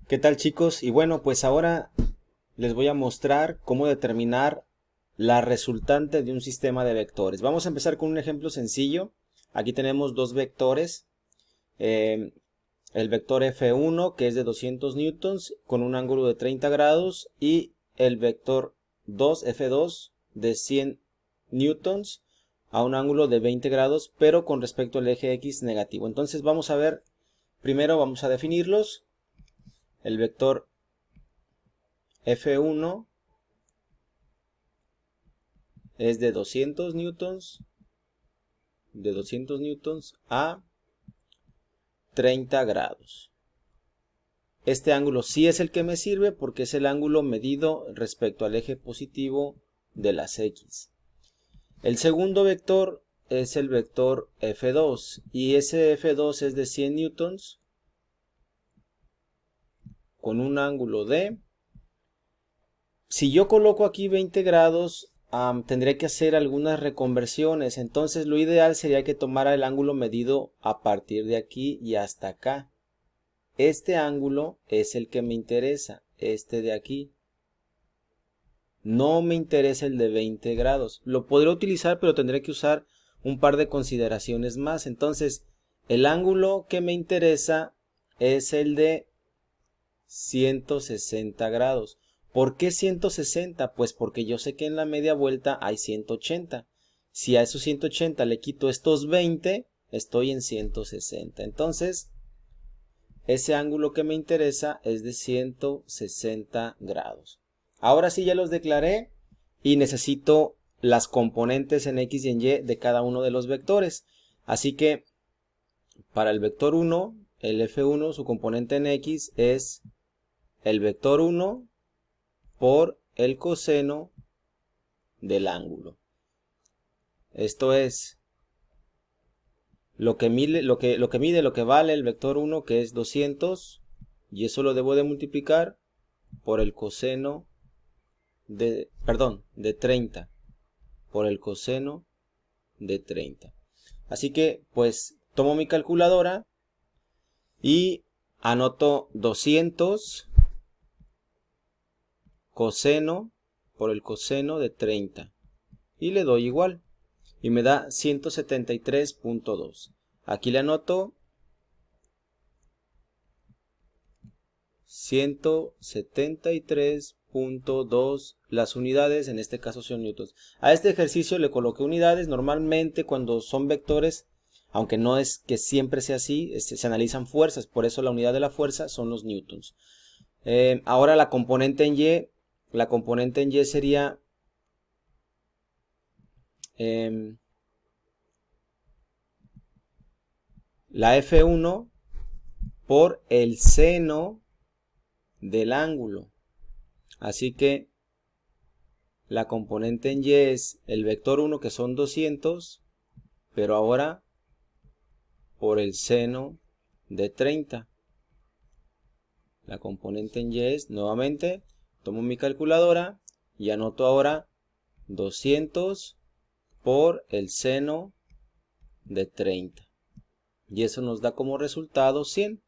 ¿Qué tal, chicos? Y bueno, pues ahora les voy a mostrar cómo determinar la resultante de un sistema de vectores. Vamos a empezar con un ejemplo sencillo. Aquí tenemos dos vectores. eh, el vector F1, que es de 200 newtons con un ángulo de 30 grados, y el vector 2, F2, de 100 newtons a un ángulo de 20 grados, pero con respecto al eje X negativo. Entonces vamos a ver, primero vamos a definirlos. El vector F1 es de 200 newtons a 30 grados. Este ángulo sí es el que me sirve porque es el ángulo medido respecto al eje positivo de las X. El segundo vector es el vector F2 y ese F2 es de 100 newtons con un ángulo de... Si yo coloco aquí 20 grados, tendré que hacer algunas reconversiones. Entonces lo ideal sería que tomara el ángulo medido a partir de aquí y hasta acá. Este ángulo es el que me interesa, este de aquí. No me interesa el de 20 grados. Lo podré utilizar, pero tendré que usar un par de consideraciones más. Entonces, el ángulo que me interesa es el de 160 grados. ¿Por qué 160? Pues porque yo sé que en la media vuelta hay 180. Si a esos 180 le quito estos 20, estoy en 160. Entonces, ese ángulo que me interesa es de 160 grados. Ahora sí ya los declaré y necesito las componentes en X y en Y de cada uno de los vectores. Así que para el vector 1, el F1, su componente en X es el vector 1 por el coseno del ángulo. Esto es lo que mide, lo que vale el vector 1, que es 200, y eso lo debo de multiplicar por el coseno de 30, por el coseno de 30. Así que pues tomo mi calculadora y anoto 200 coseno por el coseno de 30 y le doy igual y me da 173.2. Aquí le anoto 173.2, las unidades en este caso son newtons. A este ejercicio le coloqué unidades. Normalmente cuando son vectores, aunque no es que siempre sea así, se analizan fuerzas, por eso la unidad de la fuerza son los newtons. Ahora la componente en Y sería la F1 por el seno del ángulo. Así que la componente en Y es el vector 1, que son 200, pero ahora por el seno de 30. La componente en Y es, nuevamente, tomo mi calculadora y anoto ahora 200 por el seno de 30. Y eso nos da como resultado 100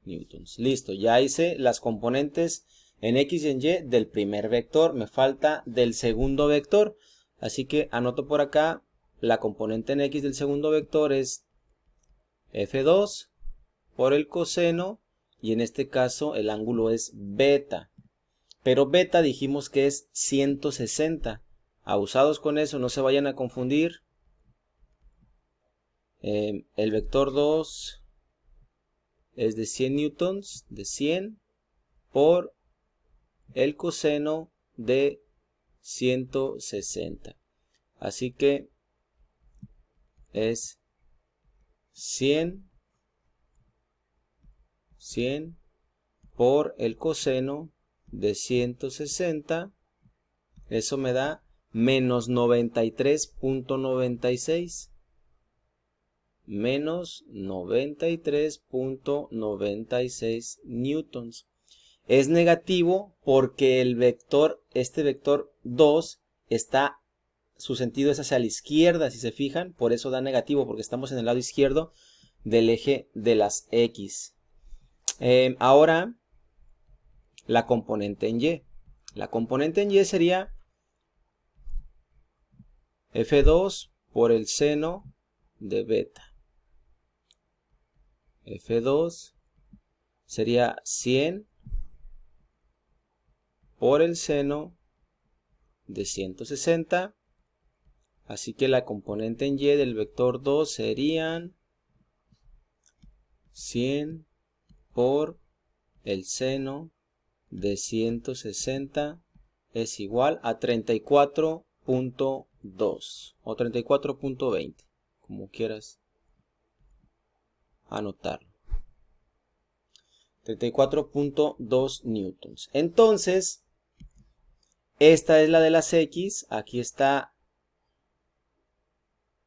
newtons. Listo, ya hice las componentes en X y en Y del primer vector. Me falta del segundo vector. Así que anoto por acá la componente en X del segundo vector es F2 por el coseno. Y en este caso el ángulo es beta. Pero beta dijimos que es 160. Abusados con eso, no se vayan a confundir. El vector 2 es de 100 newtons, de 100 por el coseno de 160. Así que es 100 por el coseno de 160. Eso me da menos 93.96. Menos 93.96 newtons. Es negativo porque el vector, este vector 2, su sentido es hacia la izquierda, si se fijan, por eso da negativo, porque estamos en el lado izquierdo del eje de las X. Ahora, la componente en Y. La componente en Y sería F2 por el seno de beta. F2 sería 100 por el seno de 160. Así que la componente en Y del vector 2 serían 100 por el seno de 160 es igual a 34.2 o 34.20, como quieras anotarlo. 34.2 newtons. Entonces, esta es la de las X. Aquí está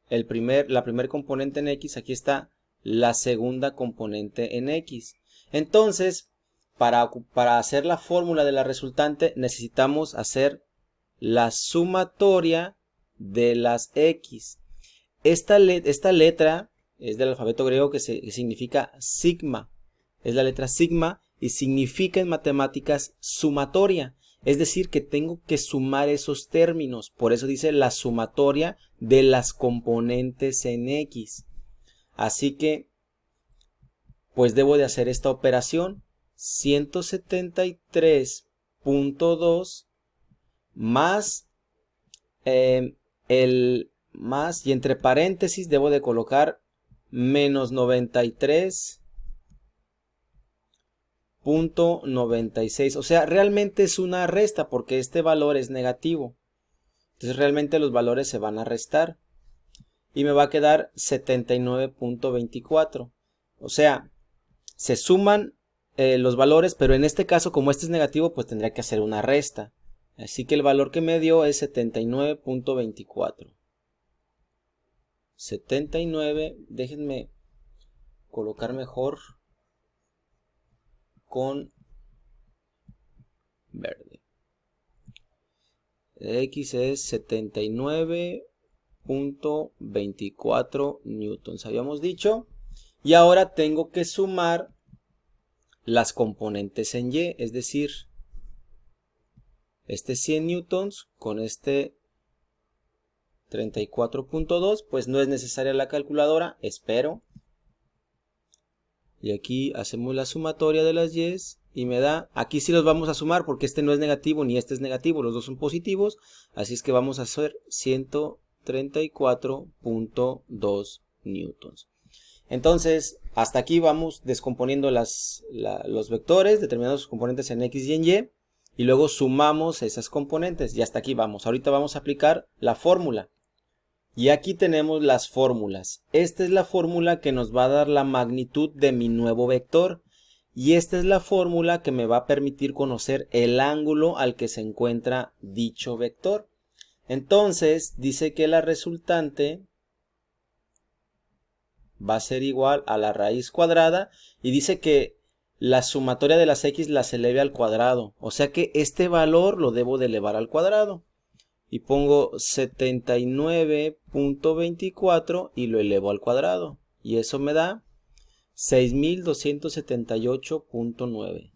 la primer componente en X. Aquí está la segunda componente en X. Entonces, para hacer la fórmula de la resultante, necesitamos hacer la sumatoria de las X. Esta letra es del alfabeto griego que significa sigma. Es la letra sigma y significa en matemáticas sumatoria. Es decir, que tengo que sumar esos términos. Por eso dice la sumatoria de las componentes en X. Así que, pues debo de hacer esta operación. 173.2 más más, y entre paréntesis debo de colocar menos 93.96. O sea, realmente es una resta porque este valor es negativo. Entonces realmente los valores se van a restar. Y me va a quedar 79.24. O sea, se suman los valores, pero en este caso, como este es negativo, pues tendría que hacer una resta. Así que el valor que me dio es 79.24. 79, déjenme colocar mejor con verde. X es 79.24 newtons, habíamos dicho. Y ahora tengo que sumar las componentes en Y, es decir, este 100 newtons con este 34.2, pues no es necesaria la calculadora, espero. Y aquí hacemos la sumatoria de las Y's y me da, aquí sí los vamos a sumar porque este no es negativo ni este es negativo, los dos son positivos, así es que vamos a hacer 134.2 newtons. Entonces, hasta aquí vamos descomponiendo los vectores, determinando sus componentes en X y en Y, y luego sumamos esas componentes, y hasta aquí vamos. Ahorita vamos a aplicar la fórmula. Y aquí tenemos las fórmulas. Esta es la fórmula que nos va a dar la magnitud de mi nuevo vector. Y esta es la fórmula que me va a permitir conocer el ángulo al que se encuentra dicho vector. Entonces, dice que la resultante va a ser igual a la raíz cuadrada. Y dice que la sumatoria de las X las eleve al cuadrado. O sea que este valor lo debo de elevar al cuadrado. Y pongo 79.24 y lo elevo al cuadrado. Y eso me da 6278.9.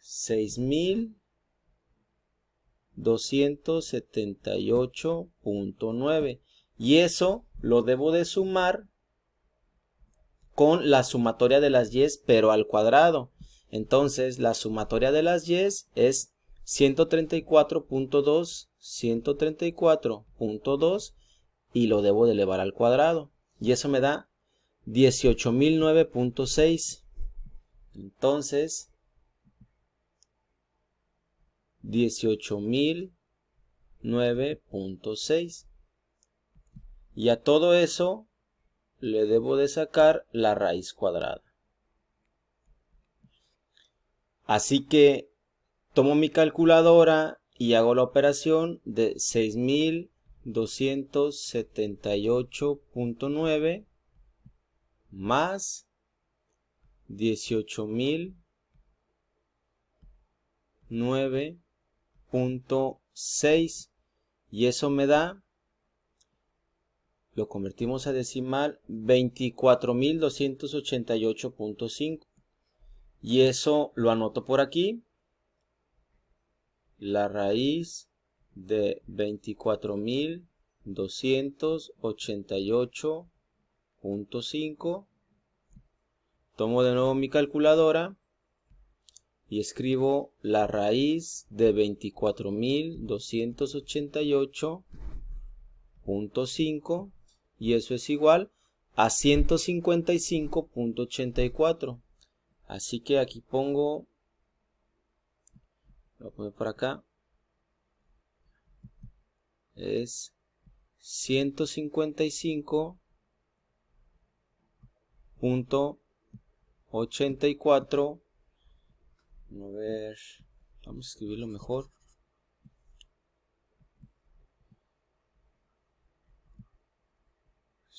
6278.9. Y eso lo debo de sumar con la sumatoria de las Y's, pero al cuadrado. Entonces la sumatoria de las Y's es 134.2, 134.2 y lo debo de elevar al cuadrado. Y eso me da 18.009.6. Entonces, 18.009.6. Y a todo eso le debo de sacar la raíz cuadrada. Así que tomo mi calculadora y hago la operación de 6.278.9 más 18.009.6 y eso me da lo convertimos a decimal, 24.288.5. Y eso lo anoto por aquí. La raíz de 24.288.5. Tomo de nuevo mi calculadora y escribo la raíz de 24.288.5 y eso es igual a 155.84. Así que aquí pongo, lo voy a poner por acá, es 155.84. A ver, vamos a escribirlo mejor.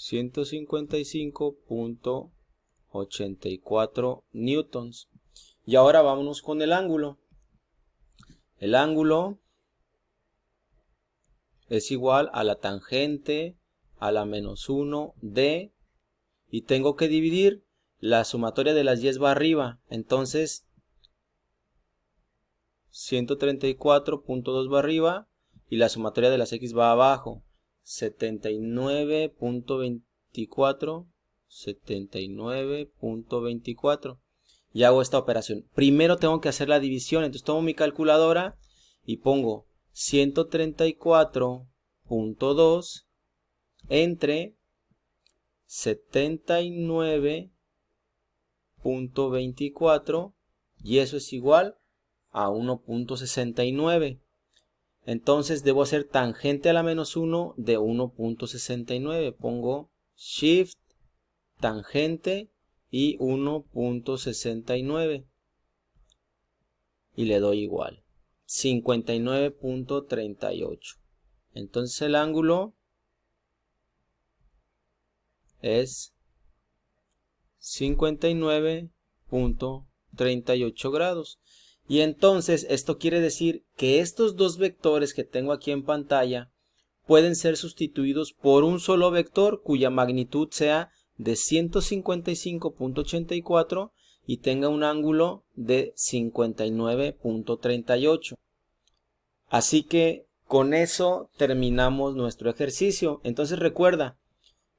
155.84 newtons. Y ahora vámonos con el ángulo. El ángulo es igual a la tangente a la menos 1 de, y tengo que dividir, la sumatoria de las 10 va arriba, entonces 134.2 va arriba y la sumatoria de las x va abajo, 79.24, 79.24. Y hago esta operación. Primero tengo que hacer la división, entonces tomo mi calculadora y pongo 134.2 entre 79.24 y eso es igual a 1.69. Entonces debo hacer tangente a la menos 1 de 1.69. Pongo shift, tangente y 1.69 y le doy igual, 59.38. entonces el ángulo es 59.38 grados. Y entonces esto quiere decir que estos dos vectores que tengo aquí en pantalla pueden ser sustituidos por un solo vector cuya magnitud sea de 155.84 y tenga un ángulo de 59.38. Así que con eso terminamos nuestro ejercicio. Entonces recuerda,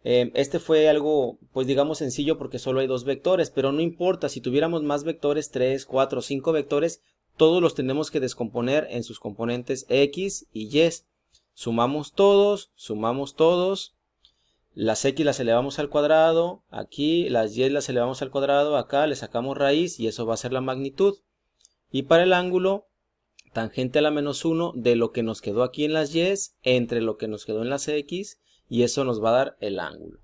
este fue algo, pues digamos sencillo porque solo hay dos vectores, pero no importa, si tuviéramos más vectores, 3, 4, 5 vectores, todos los tenemos que descomponer en sus componentes x y y. Sumamos todos, las x las elevamos al cuadrado, aquí las y las elevamos al cuadrado, acá le sacamos raíz y eso va a ser la magnitud. Y para el ángulo, tangente a la menos 1 de lo que nos quedó aquí en las y entre lo que nos quedó en las x y eso nos va a dar el ángulo.